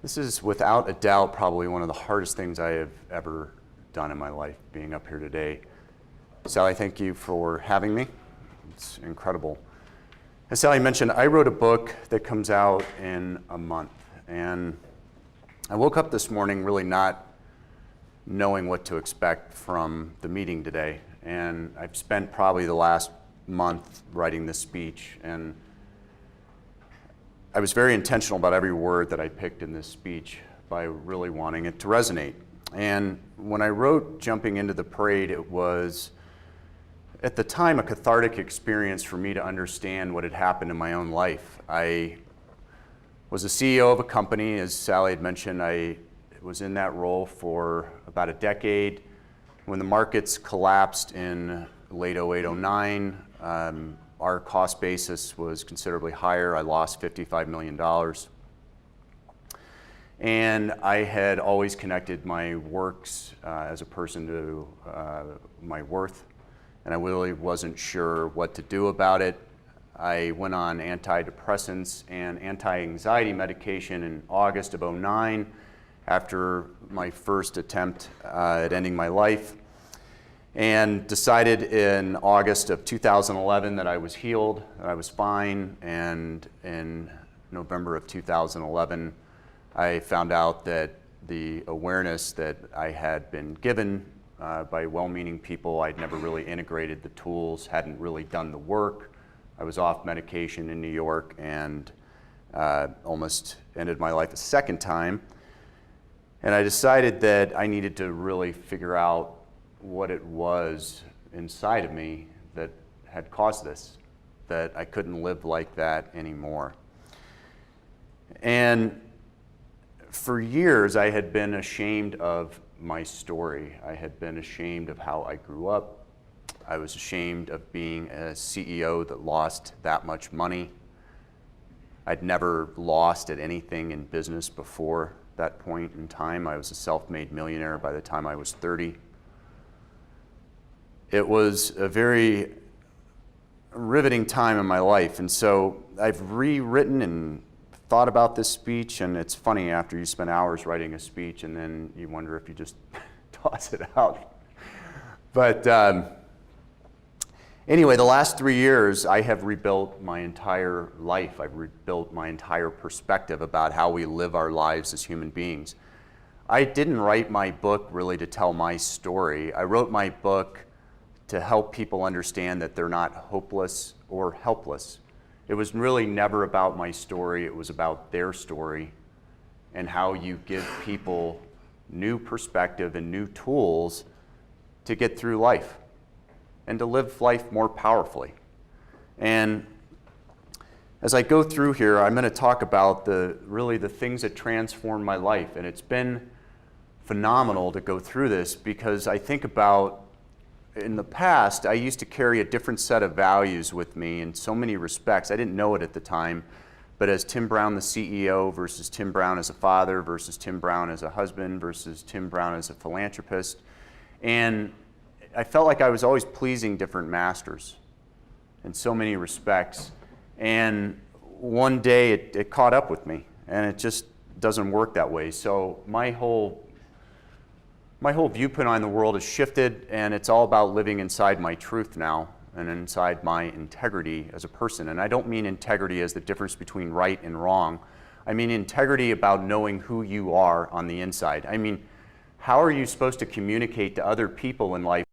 This is without a doubt probably one of the hardest things I have ever done in my life, being up here today. Sally, thank you for having me. It's incredible. As Sally mentioned, I wrote a book that comes out in a month. And I woke up this morning really not knowing what to expect from the meeting today. And I've spent probably the last month writing this speech. And I was very intentional about every word that I picked in this speech by really wanting it to resonate. And when I wrote Jumping into the Parade, it was, at the time, a cathartic experience for me to understand what had happened in my own life. I was a CEO of a company, as Sally had mentioned. I was in that role for about a decade. When the markets collapsed in late 08, 09, our cost basis was considerably higher. I lost $55 million. And I had always connected my works as a person to my worth, and I really wasn't sure what to do about it. I went on antidepressants and anti-anxiety medication in August of 09 after my first attempt at ending my life, and decided in August of 2011 that I was healed, that I was fine. And in November of 2011, I found out that the awareness that I had been given by well-meaning people, I'd never really integrated the tools, hadn't really done the work. I was off medication in New York and almost ended my life a second time. And I decided that I needed to really figure out what it was inside of me that had caused this, that I couldn't live like that anymore. And for years, I had been ashamed of my story. I had been ashamed of how I grew up. I was ashamed of being a CEO that lost that much money. I'd never lost at anything in business before that point in time. I was a self-made millionaire by the time I was 30. It was a very riveting time in my life, and so I've rewritten and thought about this speech, and it's funny after you spend hours writing a speech and then you wonder if you just toss it out. But anyway, the last 3 years I have rebuilt my entire life. I've rebuilt my entire perspective about how we live our lives as human beings. I didn't write my book really to tell my story. I wrote my book to help people understand that they're not hopeless or helpless. It was really never about my story. It was about their story and how you give people new perspective and new tools to get through life and to live life more powerfully. And as I go through here, I'm going to talk about really the things that transformed my life. And it's been phenomenal to go through this because I think about, in the past, I used to carry a different set of values with me in so many respects. I didn't know it at the time, but as Tim Brown, the CEO, versus Tim Brown as a father, versus Tim Brown as a husband, versus Tim Brown as a philanthropist. And I felt like I was always pleasing different masters in so many respects. And one day it caught up with me, and it just doesn't work that way. So my whole viewpoint on the world has shifted, and it's all about living inside my truth now and inside my integrity as a person. And I don't mean integrity as the difference between right and wrong. I mean integrity about knowing who you are on the inside. I mean, how are you supposed to communicate to other people in life